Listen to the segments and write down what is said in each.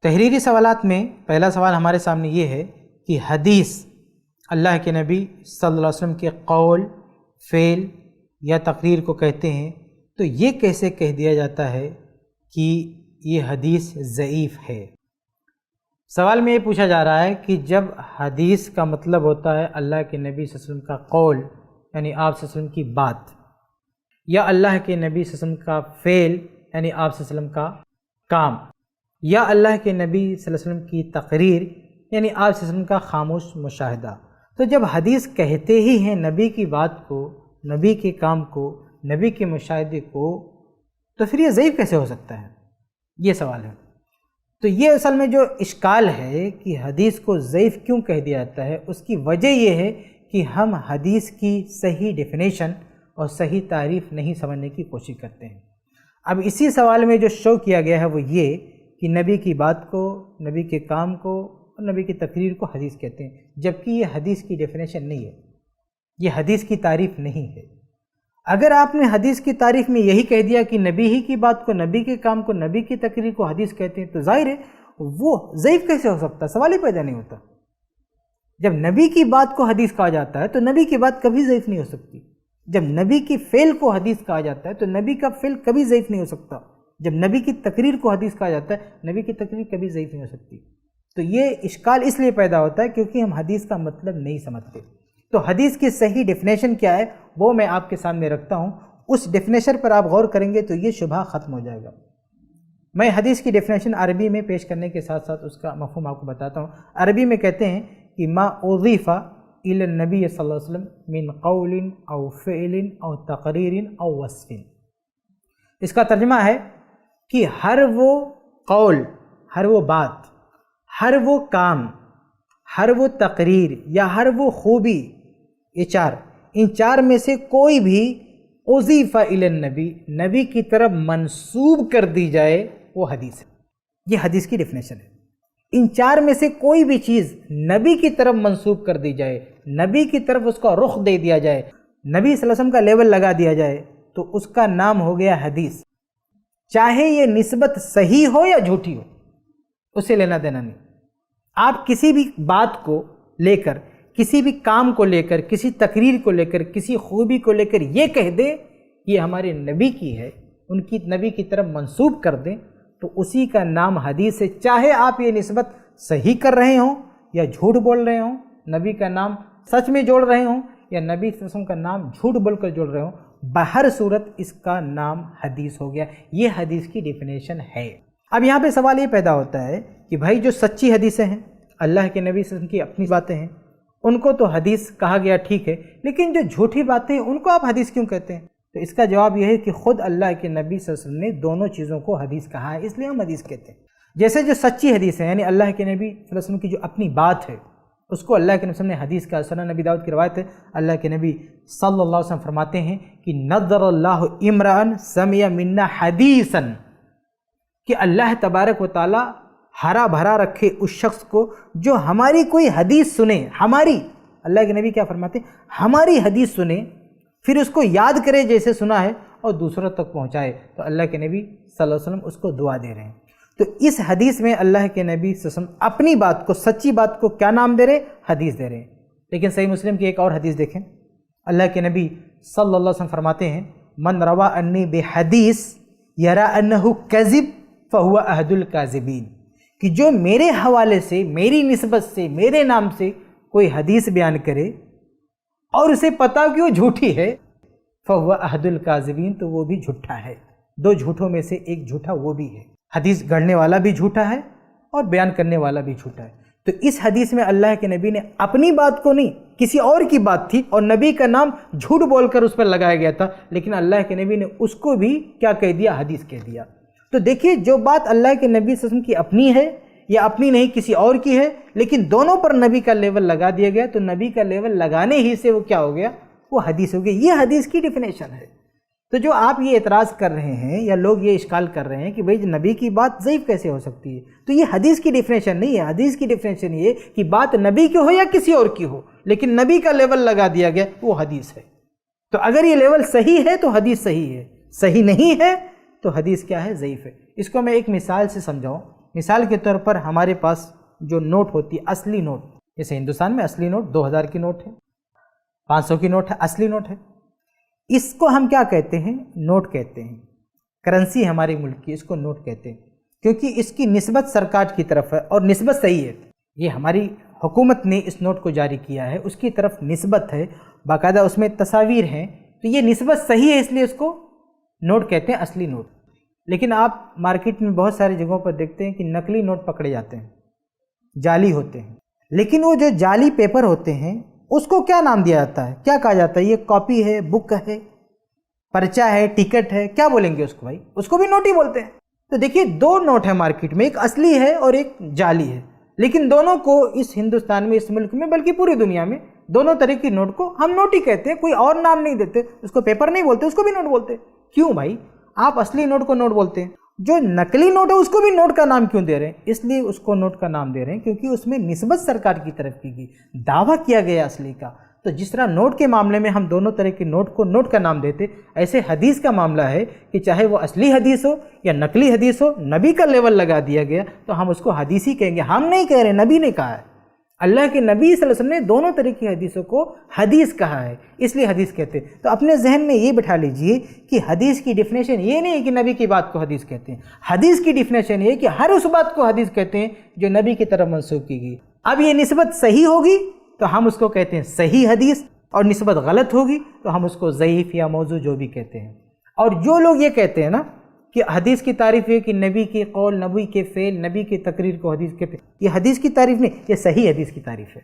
تحریری سوالات میں پہلا سوال ہمارے سامنے یہ ہے کہ حدیث اللہ کے نبی صلی اللہ علیہ وسلم کے قول، فعل یا تقریر کو کہتے ہیں، تو یہ کیسے کہہ دیا جاتا ہے کہ یہ حدیث ضعیف ہے؟ سوال میں یہ پوچھا جا رہا ہے کہ جب حدیث کا مطلب ہوتا ہے اللہ کے نبی صلی اللہ علیہ وسلم کا قول، یعنی آپ صلی اللہ علیہ وسلم کی بات، یا اللہ کے نبی صلی اللہ علیہ وسلم کا فعل، یعنی آپ صلی اللہ علیہ وسلم کا کام، یا اللہ کے نبی صلی اللہ علیہ وسلم کی تقریر، یعنی آپ صلی اللہ علیہ وسلم کا خاموش مشاہدہ، تو جب حدیث کہتے ہی ہیں نبی کی بات کو، نبی کے کام کو، نبی کے مشاہدے کو، تو پھر یہ ضعیف کیسے ہو سکتا ہے؟ یہ سوال ہے۔ تو یہ اصل میں جو اشکال ہے کہ حدیث کو ضعیف کیوں کہہ دیا جاتا ہے، اس کی وجہ یہ ہے کہ ہم حدیث کی صحیح ڈیفینیشن اور صحیح تعریف نہیں سمجھنے کی کوشش کرتے ہیں۔ اب اسی سوال میں جو شو کیا گیا ہے وہ یہ کہ نبی کی بات کو، نبی کے کام کو اور نبی کی تقریر کو حدیث کہتے ہیں، جبکہ یہ حدیث کی ڈیفینیشن نہیں ہے، یہ حدیث کی تعریف نہیں ہے۔ اگر آپ نے حدیث کی تعریف میں یہی کہہ دیا کہ نبی ہی کی بات کو، نبی کے کام کو، نبی کی تقریر کو حدیث کہتے ہیں، تو ظاہر ہے وہ ضعیف کیسے ہو سکتا ہے؟ سوال ہی پیدا نہیں ہوتا۔ جب نبی کی بات کو حدیث کہا جاتا ہے تو نبی کی بات کبھی ضعیف نہیں ہو سکتی۔ جب نبی کی فعل کو حدیث کہا جاتا ہے تو نبی کا فعل کبھی ضعیف نہیں ہو سکتا۔ جب نبی کی تقریر کو حدیث کہا جاتا ہے، نبی کی تقریر کبھی ضعیف نہیں ہو سکتی۔ تو یہ اشکال اس لیے پیدا ہوتا ہے کیونکہ ہم حدیث کا مطلب نہیں سمجھتے۔ تو حدیث کی صحیح ڈیفینیشن کیا ہے وہ میں آپ کے سامنے رکھتا ہوں، اس ڈیفینیشن پر آپ غور کریں گے تو یہ شبہ ختم ہو جائے گا۔ میں حدیث کی ڈیفینیشن عربی میں پیش کرنے کے ساتھ ساتھ اس کا مفہوم آپ کو بتاتا ہوں۔ عربی میں کہتے ہیں کہ ما اضیف الی النبی صلی اللہ علیہ وسلم من قول او فعل او تقریر او وصف۔ اس کا ترجمہ ہے کہ ہر وہ قول، ہر وہ بات، ہر وہ کام، ہر وہ تقریر یا ہر وہ خوبی، یہ ان چار میں سے کوئی بھی اضیف الی النبی، نبی کی طرف منسوب کر دی جائے، وہ حدیث ہے۔ یہ حدیث کی ڈیفینیشن ہے۔ ان چار میں سے کوئی بھی چیز نبی کی طرف منسوب کر دی جائے، نبی کی طرف اس کا رخ دے دیا جائے، نبی صلی اللہ علیہ وسلم کا لیبل لگا دیا جائے، تو اس کا نام ہو گیا حدیث۔ چاہے یہ نسبت صحیح ہو یا جھوٹی ہو، اسے لینا دینا نہیں۔ آپ کسی بھی بات کو لے کر، کسی بھی کام کو لے کر، کسی تقریر کو لے کر، کسی خوبی کو لے کر یہ کہہ دیں یہ ہمارے نبی کی ہے، ان کی نبی کی طرف منسوب کر دیں، تو اسی کا نام حدیث ہے۔ چاہے آپ یہ نسبت صحیح کر رہے ہوں یا جھوٹ بول رہے ہوں، نبی کا نام سچ میں جوڑ رہے ہوں یا نبی صلی اللہ علیہ وسلم کا نام جھوٹ بول کر جوڑ رہے ہوں، بہر صورت اس کا نام حدیث ہو گیا۔ یہ حدیث کی ڈیفینیشن ہے۔ اب یہاں پہ سوال یہ پیدا ہوتا ہے کہ بھائی جو سچی حدیثیں ہیں، اللہ کے نبی صلی اللہ علیہ وسلم کی اپنی باتیں ہیں، ان کو تو حدیث کہا گیا، ٹھیک ہے، لیکن جو جھوٹی باتیں ہیں ان کو آپ حدیث کیوں کہتے ہیں؟ تو اس کا جواب یہ ہے کہ خود اللہ کے نبی صلی اللہ علیہ وسلم نے دونوں چیزوں کو حدیث کہا ہے، اس لیے ہم حدیث کہتے ہیں۔ جیسے جو سچی حدیث ہے، یعنی اللہ کے نبی صلی اللہ علیہ وسلم کی جو اپنی بات ہے، اس کو اللہ کے نبی صلی اللہ علیہ وسلم نے حدیث کہا۔ سنن نبی داؤد کی روایت ہے، اللہ کے نبی صلی اللہ علیہ وسلم فرماتے ہیں کہ نظر اللہ امرا سمع منا حدیثا، کہ اللہ تبارک و تعالی ہرا بھرا رکھے اس شخص کو جو ہماری کوئی حدیث سنے، ہماری، اللہ کے نبی کیا فرماتے ہیں، ہماری حدیث سنے، پھر اس کو یاد کرے جیسے سنا ہے اور دوسروں تک پہنچائے، تو اللہ کے نبی صلی اللہ علیہ وسلم اس کو دعا دے رہے ہیں۔ تو اس حدیث میں اللہ کے نبی صلی اللہ علیہ وسلم اپنی بات کو، سچی بات کو کیا نام دے رہے؟ حدیث دے رہے ہیں۔ لیکن صحیح مسلم کی ایک اور حدیث دیکھیں، اللہ کے نبی صلی اللہ علیہ وسلم فرماتے ہیں من روا انی بحدیث یرا انہ کذب فہو احد الکاذبین، کہ جو میرے حوالے سے، میری نسبت سے، میرے نام سے کوئی حدیث بیان کرے اور اسے پتا کہ وہ جھوٹی ہے، فہو احد الکاذبین، تو وہ بھی جھوٹا ہے۔ دو جھوٹوں میں سے ایک جھوٹا وہ بھی ہے۔ حدیث گڑھنے والا بھی جھوٹا ہے اور بیان کرنے والا بھی جھوٹا ہے۔ تو اس حدیث میں اللہ کے نبی نے اپنی بات کو نہیں، کسی اور کی بات تھی اور نبی کا نام جھوٹ بول کر اس پر لگایا گیا تھا، لیکن اللہ کے نبی نے اس کو بھی کیا کہہ دیا؟ حدیث کہہ دیا۔ تو دیکھیے، جو بات اللہ کے نبی صلی اللہ علیہ وسلم کی اپنی ہے یا اپنی نہیں کسی اور کی ہے، لیکن دونوں پر نبی کا لیول لگا دیا گیا، تو نبی کا لیول لگانے ہی سے وہ کیا ہو گیا؟ وہ حدیث ہو گئی۔ یہ حدیث کی ڈیفینیشن ہے۔ تو جو آپ یہ اعتراض کر رہے ہیں یا لوگ یہ اشکال کر رہے ہیں کہ بھئی نبی کی بات ضعیف کیسے ہو سکتی ہے، تو یہ حدیث کی ڈیفینیشن نہیں ہے۔ حدیث کی ڈیفینیشن یہ کہ بات نبی کی ہو یا کسی اور کی ہو، لیکن نبی کا لیول لگا دیا گیا، وہ حدیث ہے۔ تو اگر یہ لیول صحیح ہے تو حدیث صحیح ہے، صحیح نہیں ہے تو حدیث کیا ہے؟ ضعیف ہے۔ اس کو میں ایک مثال سے سمجھاؤں۔ مثال کے طور پر ہمارے پاس جو نوٹ ہوتی ہے اصلی نوٹ، جیسے ہندوستان میں اصلی نوٹ 2000 کی نوٹ ہے، 500 کی نوٹ ہے، اصلی نوٹ ہے، اس کو ہم کیا کہتے ہیں؟ نوٹ کہتے ہیں۔ کرنسی ہمارے ملک کی، اس کو نوٹ کہتے ہیں کیونکہ اس کی نسبت سرکار کی طرف ہے اور نسبت صحیح ہے۔ یہ ہماری حکومت نے اس نوٹ کو جاری کیا ہے، اس کی طرف نسبت ہے، باقاعدہ اس میں تصاویر ہیں، تو یہ نسبت صحیح ہے، اس لیے اس کو نوٹ کہتے ہیں، اصلی نوٹ۔ لیکن آپ مارکیٹ میں بہت ساری جگہوں پر دیکھتے ہیں کہ نقلی نوٹ پکڑے جاتے ہیں، جعلی ہوتے ہیں، لیکن وہ جو جعلی پیپر ہوتے ہیں اس کو کیا نام دیا جاتا ہے؟ کیا کہا جاتا ہے؟ یہ کاپی ہے، بک ہے، پرچہ ہے، ٹکٹ ہے، کیا بولیں گے اس کو بھائی؟ اس کو بھی نوٹ ہی بولتے ہیں۔ تو دیکھیے دو نوٹ ہیں مارکیٹ میں، ایک اصلی ہے اور ایک جعلی ہے، لیکن دونوں کو اس ہندوستان میں، اس ملک میں، بلکہ پوری دنیا میں دونوں طرح کی نوٹ کو ہم نوٹ ہی کہتے ہیں، کوئی اور نام نہیں دیتے، اس کو پیپر نہیں بولتے، اس کو بھی نوٹ بولتے ہیں۔ کیوں بھائی آپ اصلی نوٹ کو نوٹ بولتے ہیں، جو نقلی نوٹ ہے اس کو بھی نوٹ کا نام کیوں دے رہے ہیں؟ اس لیے اس کو نوٹ کا نام دے رہے ہیں کیونکہ اس میں نسبت سرکار کی طرف کی گئی، دعویٰ کیا گیا اصلی کا۔ تو جس طرح نوٹ کے معاملے میں ہم دونوں طرح کے نوٹ کو نوٹ کا نام دیتے، ایسے حدیث کا معاملہ ہے کہ چاہے وہ اصلی حدیث ہو یا نقلی حدیث ہو، نبی کا لیول لگا دیا گیا تو ہم اس کو حدیث ہی کہیں گے۔ ہم نہیں کہہ رہے، نبی نے کہا ہے، اللہ کے نبی صلی اللہ علیہ وسلم نے دونوں طرح کی حدیثوں کو حدیث کہا ہے، اس لیے حدیث کہتے ہیں۔ تو اپنے ذہن میں یہ بٹھا لیجئے کہ حدیث کی ڈیفینیشن یہ نہیں ہے کہ نبی کی بات کو حدیث کہتے ہیں، حدیث کی ڈیفینیشن یہ ہے کہ ہر اس بات کو حدیث کہتے ہیں جو نبی کی طرف منسوخ کی گئی۔ اب یہ نسبت صحیح ہوگی تو ہم اس کو کہتے ہیں صحیح حدیث، اور نسبت غلط ہوگی تو ہم اس کو ضعیف یا موضوع جو بھی کہتے ہیں۔ اور جو لوگ یہ کہتے ہیں نا کہ حدیث کی تعریف ہے کہ نبی کے قول، نبی کے فعل، نبی کی تقریر کو حدیث کہتے ہیں، یہ حدیث کی تعریف نہیں، یہ صحیح حدیث کی تعریف ہے۔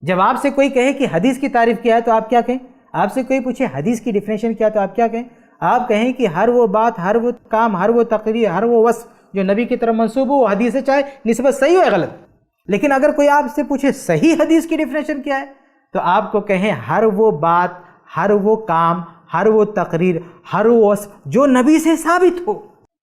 جب آپ سے کوئی کہے کہ حدیث کی تعریف کیا ہے تو آپ کیا کہیں؟ آپ سے کوئی پوچھے حدیث کی ڈیفینیشن کیا تو آپ کیا کہیں؟ آپ کہیں کہ ہر وہ بات، ہر وہ کام، ہر وہ تقریر، ہر وہ وصف جو نبی کی طرف منسوب ہو وہ حدیث ہے، چاہے نسبت صحیح ہو یا غلط۔ لیکن اگر کوئی آپ سے پوچھے صحیح حدیث کی ڈیفینیشن کیا ہے تو آپ کو کہیں ہر وہ بات، ہر وہ کام، ہر وہ تقریر، ہر وہ وصف جو نبی سے ثابت ہو،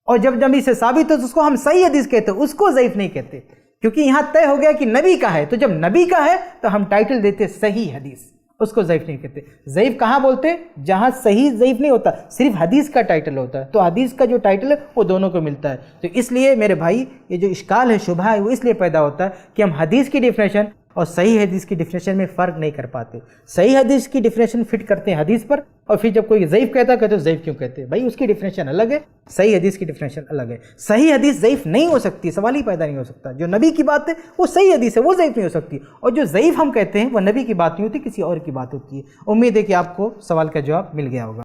اور جب نبی سے ثابت ہو تو اس کو ہم صحیح حدیث کہتے ہیں، اس کو ضعیف نہیں کہتے، کیونکہ یہاں طے ہو گیا کہ نبی کا ہے، تو جب نبی کا ہے تو ہم ٹائٹل دیتے صحیح حدیث، اس کو ضعیف نہیں کہتے۔ ضعیف کہاں بولتے؟ جہاں صحیح ضعیف نہیں ہوتا، صرف حدیث کا ٹائٹل ہوتا ہے، تو حدیث کا جو ٹائٹل ہے وہ دونوں کو ملتا ہے۔ تو اس لیے میرے بھائی یہ جو اشکال ہے، شبہ ہے، وہ اس لیے پیدا ہوتا ہے کہ ہم حدیث کی ڈیفینیشن اور صحیح حدیث کی ڈیفینیشن میں فرق نہیں کر پاتے۔ صحیح حدیث کی ڈیفینیشن فٹ کرتے ہیں حدیث پر، اور پھر جب کوئی ضعیف کہتا ہے کہتے ہیں ضعیف کیوں کہتے ہیں؟ بھائی اس کی ڈیفینیشن الگ ہے، صحیح حدیث کی ڈیفینیشن الگ ہے۔ صحیح حدیث ضعیف نہیں ہو سکتی، سوال ہی پیدا نہیں ہو سکتا۔ جو نبی کی بات ہے وہ صحیح حدیث ہے، وہ ضعیف نہیں ہو سکتی، اور جو ضعیف ہم کہتے ہیں وہ نبی کی بات نہیں ہوتی، کسی اور کی بات ہوتی ہے۔ امید ہے کہ آپ کو سوال کا جواب مل گیا ہوگا۔